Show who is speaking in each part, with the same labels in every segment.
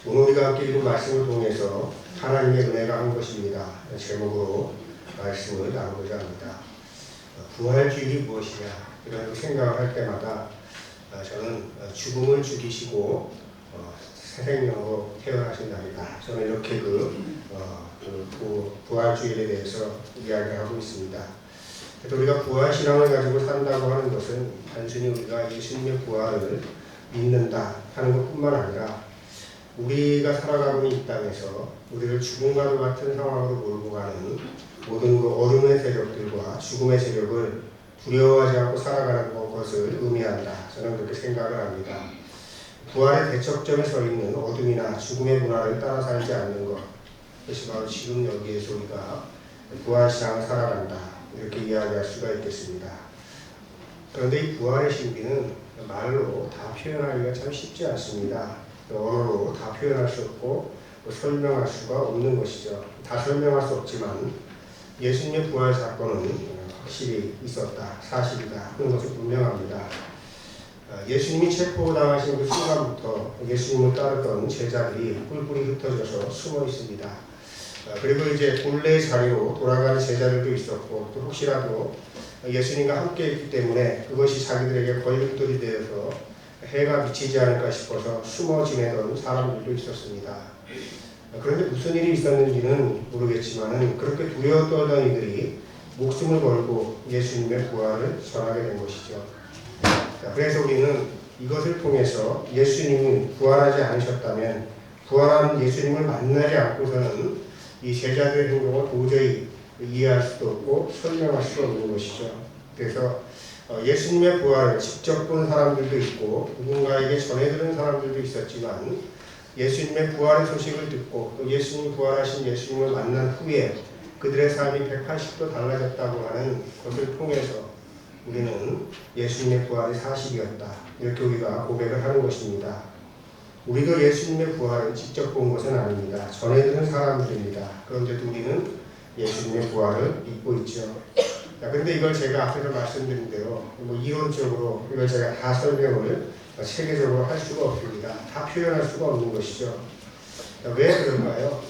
Speaker 1: 오늘 우리가 함께 읽은 말씀을 통해서 하나님의 은혜가 한 것입니다. 제목으로 말씀을 나누고자 합니다. 부활주일이 무엇이냐 이런 생각을 할 때마다 저는 죽음을 죽이시고 새 생명으로 태어나신 날이다. 저는 이렇게 부활주일에 대해서 이야기를 하고 있습니다. 그래서 우리가 부활신앙을 가지고 산다고 하는 것은 단순히 우리가 예수님의 부활을 믿는다 하는 것뿐만 아니라 우리가 살아가고 있는 이 땅에서 우리를 죽음과 같은 상황으로 몰고 가는 모든 어둠의 세력들과 죽음의 세력을 두려워하지 않고 살아가는 것을 의미한다. 저는 그렇게 생각을 합니다. 부활의 대척점에 서 있는 어둠이나 죽음의 문화를 따라 살지 않는 것, 그것이 바로 지금 여기에서 우리가 부활신앙을 살아간다 이렇게 이야기할 수가 있겠습니다. 그런데 이 부활의 신비는 말로 다 표현하기가 참 쉽지 않습니다. 언어로 다 표현할 수 없고 설명할 수가 없는 것이죠. 다 설명할 수 없지만 예수님의 부활 사건은 확실히 있었다, 사실이다 하는 것이 분명합니다. 예수님이 체포당하신 그 순간부터 예수님을 따르던 제자들이 뿔뿔이 흩어져서 숨어 있습니다. 그리고 이제 본래의 자리로 돌아가는 제자들도 있었고 또 혹시라도 예수님과 함께 있기 때문에 그것이 자기들에게 걸림돌이 되어서 해가 비치지 않을까 싶어서 숨어 지내던 사람들도 있었습니다. 그런데 무슨 일이 있었는지는 모르겠지만 그렇게 두려워 떨던 이들이 목숨을 걸고 예수님의 부활을 전하게 된 것이죠. 그래서 우리는 이것을 통해서 예수님이 부활하지 않으셨다면 부활한 예수님을 만나지 않고서는 이 제자들의 행동을 도저히 이해할 수도 없고 설명할 수 없는 것이죠. 그래서 예수님의 부활을 직접 본 사람들도 있고 누군가에게 전해 들은 사람들도 있었지만 예수님의 부활의 소식을 듣고 또 예수님 부활하신 예수님을 만난 후에 그들의 삶이 180도 달라졌다고 하는 것을 통해서 우리는 예수님의 부활이 사실이었다 이렇게 우리가 고백을 하는 것입니다. 우리도 예수님의 부활을 직접 본 것은 아닙니다. 전해 들은 사람들입니다. 그런데도 우리는 예수님의 부활을 믿고 있죠. 그런데 이걸 제가 앞에서 말씀드린 대로 이론적으로 이걸 제가 다 설명을 체계적으로 할 수가 없습니다. 다 표현할 수가 없는 것이죠. 왜 그런가요?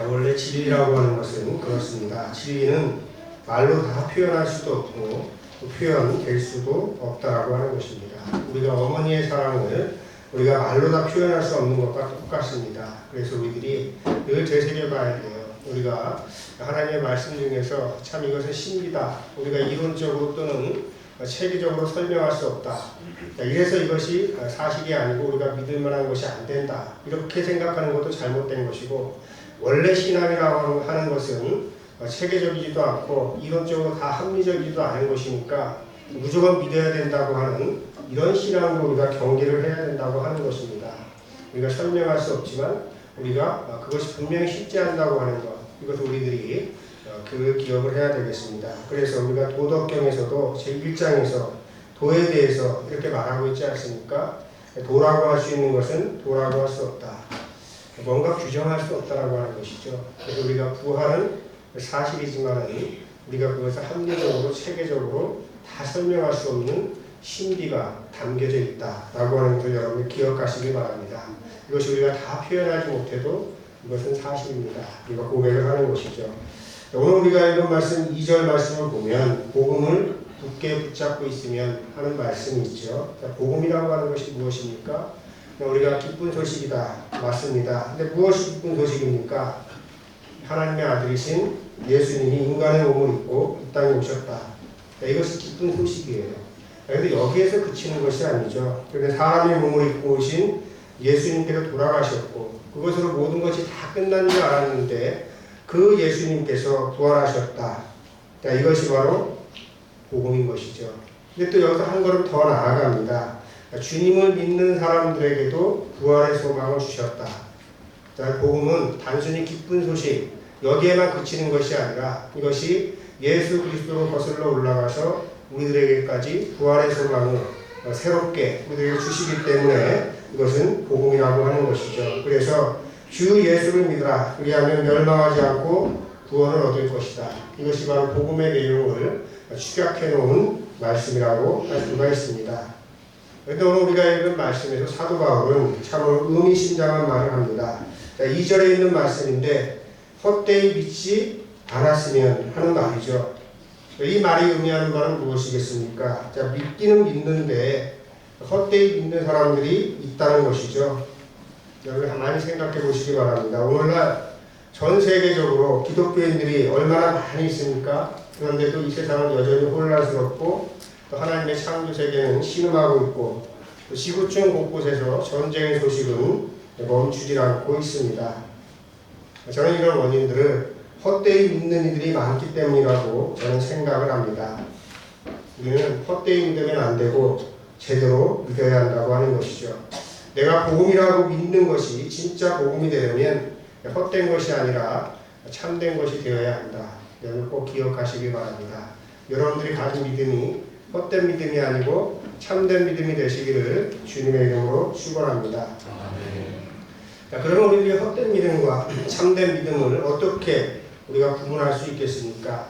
Speaker 1: 원래 진리라고 하는 것은 그렇습니다. 진리는 말로 다 표현할 수도 없고 표현될 수도 없다라고 하는 것입니다. 우리가 어머니의 사랑을 우리가 말로 다 표현할 수 없는 것과 똑같습니다. 그래서 우리들이 늘 되새겨봐야 돼요. 우리가 하나님의 말씀 중에서 참 이것은 신비다. 우리가 이론적으로 또는 체계적으로 설명할 수 없다. 이래서 이것이 사실이 아니고 우리가 믿을 만한 것이 안 된다. 이렇게 생각하는 것도 잘못된 것이고 원래 신앙이라고 하는 것은 체계적이지도 않고 이론적으로 다 합리적이지도 않은 것이니까 무조건 믿어야 된다고 하는 이런 신앙으로 우리가 경계를 해야 된다고 하는 것입니다. 우리가 설명할 수 없지만 우리가 그것이 분명히 쉽지 않다고 하는 것, 이것을 우리들이 그 기억을 해야 되겠습니다. 그래서 우리가 도덕경에서도 제1장에서 도에 대해서 이렇게 말하고 있지 않습니까? 도라고 할 수 있는 것은 도라고 할 수 없다. 뭔가 규정할 수 없다라고 하는 것이죠. 그래서 우리가 부활은 사실이지만 우리가 그것을 합리적으로 체계적으로 다 설명할 수 없는 신비가 담겨져 있다라고 하는 것을 여러분이 기억하시기 바랍니다. 이것이 우리가 다 표현하지 못해도 이것은 사실입니다. 우리가 고백을 하는 것이죠. 오늘 우리가 읽은 말씀 2절 말씀을 보면 복음을 굳게 붙잡고 있으면 하는 말씀이 있죠. 복음이라고 하는 것이 무엇입니까? 우리가 기쁜 소식이다. 맞습니다. 근데 무엇이 기쁜 소식입니까? 하나님의 아들이신 예수님이 인간의 몸을 입고 이 땅에 오셨다. 이것이 기쁜 소식이에요. 그런데 여기에서 그치는 것이 아니죠. 그런데 사람의 몸을 입고 오신 예수님께서 돌아가셨고 그것으로 모든 것이 다 끝난 줄 알았는데 그 예수님께서 부활하셨다. 이것이 바로 복음인 것이죠. 근데 또 여기서 한 걸음 더 나아갑니다. 주님을 믿는 사람들에게도 부활의 소망을 주셨다. 복음은 단순히 기쁜 소식 여기에만 그치는 것이 아니라 이것이 예수 그리스도로 거슬러 올라가서 우리들에게까지 부활의 소망을 새롭게 우리들에게 주시기 때문에 이것은 복음이라고 하는 것이죠. 그래서 주 예수를 믿으라. 그리하면 멸망하지 않고 구원을 얻을 것이다. 이것이 바로 복음의 내용을 축약해 놓은 말씀이라고 할 수가 있습니다. 그런데 오늘 우리가 읽은 말씀에서 사도 바울은 참으로 의미심장한 말을 합니다. 자, 2절에 있는 말씀인데 헛되이 믿지 않았으면 하는 말이죠. 이 말이 의미하는 바는 무엇이겠습니까? 자, 믿기는 믿는데 헛되이 믿는 사람들이 있다는 것이죠. 여러분 가만히 생각해 보시기 바랍니다. 오늘날 전 세계적으로 기독교인들이 얼마나 많이 있습니까? 그런데도 이 세상은 여전히 혼란스럽고 또 하나님의 창조 세계는 신음하고 있고 또 지구촌 곳곳에서 전쟁의 소식은 멈추질 않고 있습니다. 저는 이런 원인들을 헛되이 믿는 이들이 많기 때문이라고 저는 생각을 합니다. 우리는 헛되이 믿으면 안 되고 제대로 믿어야 한다고 하는 것이죠. 내가 복음이라고 믿는 것이 진짜 복음이 되려면 헛된 것이 아니라 참된 것이 되어야 한다. 여러분 꼭 기억하시기 바랍니다. 여러분들이 가진 믿음이 헛된 믿음이 아니고 참된 믿음이 되시기를 주님의 이름으로 축원합니다. 자, 그러면 우리들이 헛된 믿음과 참된 믿음을 어떻게 우리가 구분할 수 있겠습니까?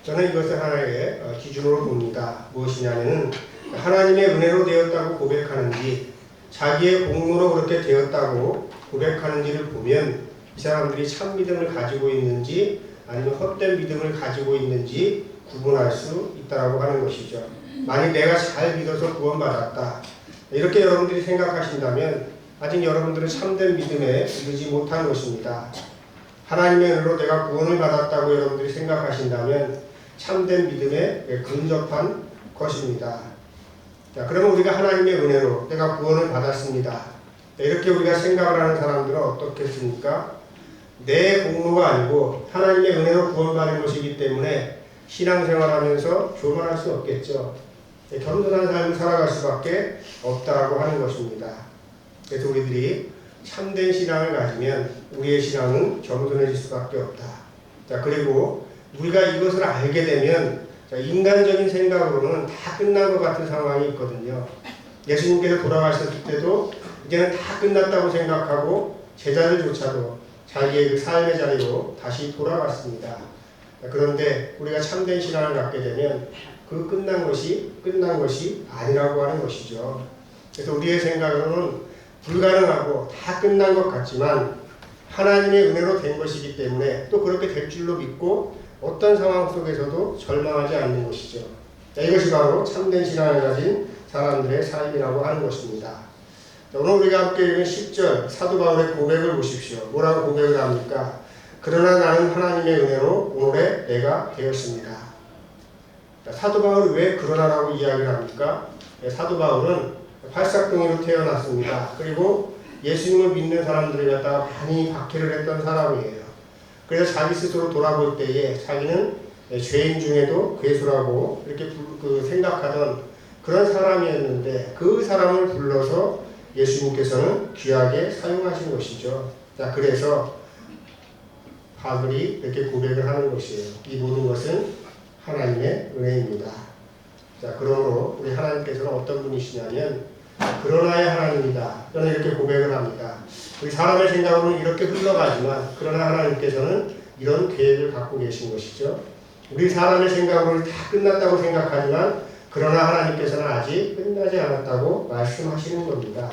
Speaker 1: 저는 이것을 하나의 기준으로 봅니다. 무엇이냐면은 하나님의 은혜로 되었다고 고백하는지 자기의 공로로 그렇게 되었다고 고백하는지를 보면 이 사람들이 참 믿음을 가지고 있는지 아니면 헛된 믿음을 가지고 있는지 구분할 수 있다고 하는 것이죠. 만약 내가 잘 믿어서 구원받았다 이렇게 여러분들이 생각하신다면 아직 여러분들은 참된 믿음에 이르지 못한 것입니다. 하나님의 은혜로 내가 구원을 받았다고 여러분들이 생각하신다면 참된 믿음에 근접한 것입니다. 자, 그러면 우리가 하나님의 은혜로 내가 구원을 받았습니다. 이렇게 우리가 생각을 하는 사람들은 어떻겠습니까? 내 공로가 아니고 하나님의 은혜로 구원받은 것이기 때문에 신앙생활하면서 교만할 수 없겠죠. 겸손한 삶을 살아갈 수밖에 없다고 하는 것입니다. 그래서 우리들이 참된 신앙을 가지면 우리의 신앙은 겸손해질 수밖에 없다. 자, 그리고 우리가 이것을 알게 되면 인간적인 생각으로는 다 끝난 것 같은 상황이 있거든요. 예수님께서 돌아가셨을 때도 이제는 다 끝났다고 생각하고 제자들조차도 자기의 그 삶의 자리로 다시 돌아갔습니다. 그런데 우리가 참된 신앙을 갖게 되면 그 끝난 것이 아니라고 하는 것이죠. 그래서 우리의 생각으로는 불가능하고 다 끝난 것 같지만 하나님의 은혜로 된 것이기 때문에 또 그렇게 될 줄로 믿고 어떤 상황 속에서도 절망하지 않는 것이죠. 자, 이것이 바로 참된 신앙을 가진 사람들의 삶이라고 하는 것입니다. 자, 오늘 우리가 함께 읽은 10절 사도 바울의 고백을 보십시오. 뭐라고 고백을 합니까? 그러나 나는 하나님의 은혜로 오늘의 내가 되었습니다. 자, 사도 바울이 왜 그러나라고 이야기를 합니까? 사도 바울은 팔싹둥이로 태어났습니다. 그리고 예수님을 믿는 생사람들을 갖다가 많이 박해를 했던 사람이에요. 그래서 자기 스스로 돌아볼 때에 자기는 죄인 중에도 괴수라고 이렇게 생각하던 그런 사람이었는데 그 사람을 불러서 예수님께서는 귀하게 사용하신 것이죠. 자, 그래서 바울이 이렇게 고백을 하는 것이에요. 이 모든 것은 하나님의 은혜입니다. 자, 그러므로 우리 하나님께서는 어떤 분이시냐면 그러나의 하나님이다. 저는 이렇게 고백을 합니다. 우리 사람의 생각으로는 이렇게 흘러가지만 그러나 하나님께서는 이런 계획을 갖고 계신 것이죠. 우리 사람의 생각으로는 다 끝났다고 생각하지만 그러나 하나님께서는 아직 끝나지 않았다고 말씀하시는 겁니다.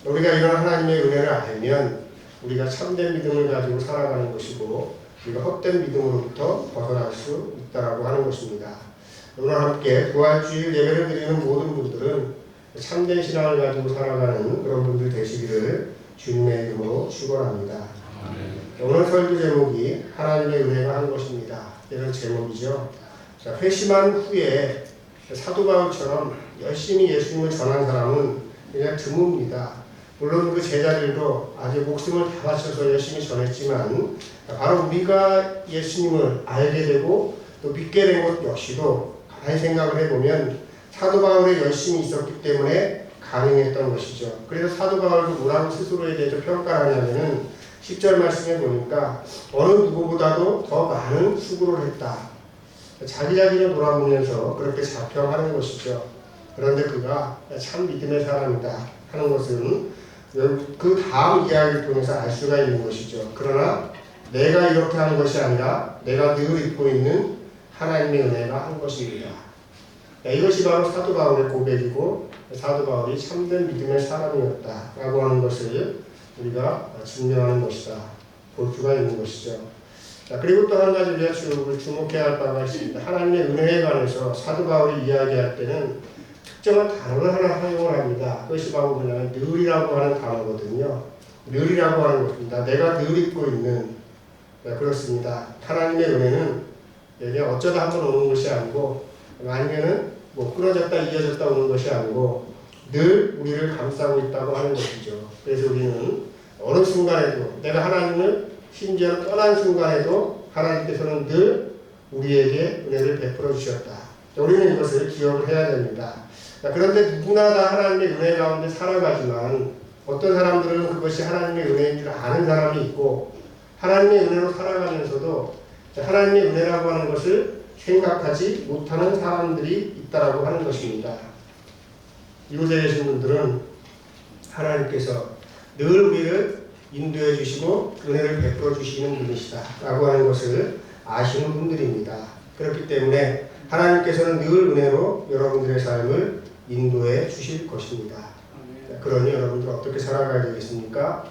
Speaker 1: 우리가 이런 하나님의 은혜를 알면 우리가 참된 믿음을 가지고 살아가는 것이고 우리가 헛된 믿음으로부터 벗어날 수 있다고 하는 것입니다. 오늘 함께 부활주일 예배를 드리는 모든 분들은 참된 신앙을 가지고 살아가는 그런 분들 되시기를 주님의 이름으로 축원합니다. 오늘 설교 제목이 하나님의 은혜가 한 것입니다. 이런 제목이죠. 자, 회심한 후에 사도 바울처럼 열심히 예수님을 전한 사람은 그냥 드뭅니다. 물론 그 제자들도 아주 목숨을 다 바쳐서 열심히 전했지만 바로 우리가 예수님을 알게 되고 또 믿게 된 것 역시도 가만히 생각을 해보면 사도 바울의 열심이 있었기 때문에 가능했던 것이죠. 그래서 사도 바울도 뭐라고 스스로에 대해서 평가를 하냐면은 10절 말씀에 보니까 어느 누구보다도 더 많은 수고를 했다. 자기 자신을 돌아보면서 그렇게 자평하는 것이죠. 그런데 그가 참 믿음의 사람이다 하는 것은 그 다음 이야기를 통해서 알 수가 있는 것이죠. 그러나 내가 이렇게 하는 것이 아니라 내가 늘 입고 있는 하나님의 은혜가 한 것입니다. 이것이 바로 사도 바울의 고백이고 사도 바울이 참된 믿음의 사람이었다라고 하는 것을 우리가 증명하는 것이다. 볼 수가 있는 것이죠. 자, 그리고 또 한 가지 우리가 주목해야 할 바가 있습니다. 하나님의 은혜에 관해서 사도 바울이 이야기할 때는 특정한 단어를 하나 사용을 합니다. 그것이 바로 뭐냐면 늘이라고 하는 단어거든요. 늘이라고 하는 것입니다. 내가 늘 입고 있는, 그렇습니다. 하나님의 은혜는 이게 어쩌다 한번 오는 것이 아니고 아니면은 뭐 끊어졌다 이어졌다 오는 것이 아니고 늘 우리를 감싸고 있다고 하는 것이죠. 그래서 우리는 어느 순간에도 내가 하나님을 심지어 떠난 순간에도 하나님께서는 늘 우리에게 은혜를 베풀어 주셨다. 우리는 이것을 기억을 해야 됩니다. 그런데 누구나 다 하나님의 은혜 가운데 살아가지만 어떤 사람들은 그것이 하나님의 은혜인 줄 아는 사람이 있고 하나님의 은혜로 살아가면서도 하나님의 은혜라고 하는 것을 생각하지 못하는 사람들이 있다라고 하는 것입니다. 이곳에 계신 분들은 하나님께서 늘 우리를 인도해 주시고 은혜를 베풀어 주시는 분이시다 라고 하는 것을 아시는 분들입니다. 그렇기 때문에 하나님께서는 늘 은혜로 여러분들의 삶을 인도해 주실 것입니다. 그러니 여러분들 어떻게 살아가야 되겠습니까?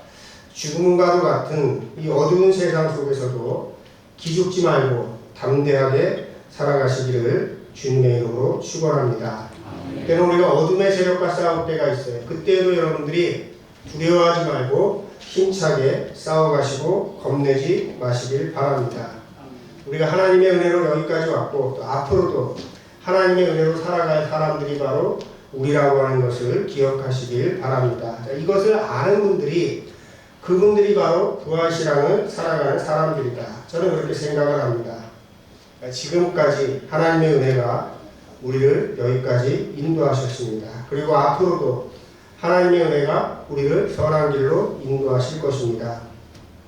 Speaker 1: 죽음과도 같은 이 어두운 세상 속에서도 기죽지 말고 담대하게 살아가시기를 주님의 이름으로 축원합니다. 때는 우리가 어둠의 세력과 싸울 때가 있어요. 그때에도 여러분들이 두려워하지 말고 힘차게 싸워가시고 겁내지 마시길 바랍니다. 우리가 하나님의 은혜로 여기까지 왔고 또 앞으로도 하나님의 은혜로 살아갈 사람들이 바로 우리라고 하는 것을 기억하시길 바랍니다. 자, 이것을 아는 분들이 그분들이 바로 부활신앙을 살아가는 사람들이다. 저는 그렇게 생각을 합니다. 지금까지 하나님의 은혜가 우리를 여기까지 인도하셨습니다. 그리고 앞으로도 하나님의 은혜가 우리를 선한 길로 인도하실 것입니다.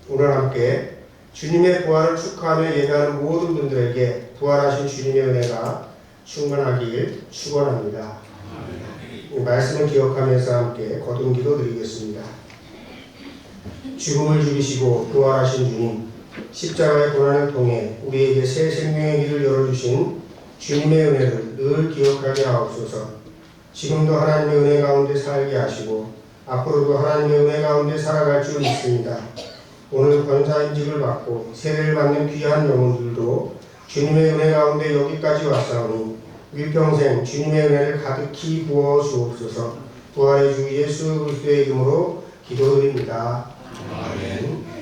Speaker 1: 오늘 함께 주님의 부활을 축하하며 예배하는 모든 분들에게 부활하신 주님의 은혜가 충만하길 축원합니다. 말씀을 기억하면서 함께 거듭 기도 드리겠습니다. 죽음을 죽이시고 부활하신 주님, 십자가의 고난을 통해 우리에게 새 생명의 길을 열어주신 주님의 은혜를 늘 기억하게 하옵소서. 지금도 하나님의 은혜 가운데 살게 하시고 앞으로도 하나님의 은혜 가운데 살아갈 줄 믿습니다. 오늘 권사인직을 받고 세례를 받는 귀한 영혼들도 주님의 은혜 가운데 여기까지 왔사오니 일평생 주님의 은혜를 가득히 부어 주옵소서. 부활의 주 예수 그리스도의 이름으로 기도드립니다. 아멘.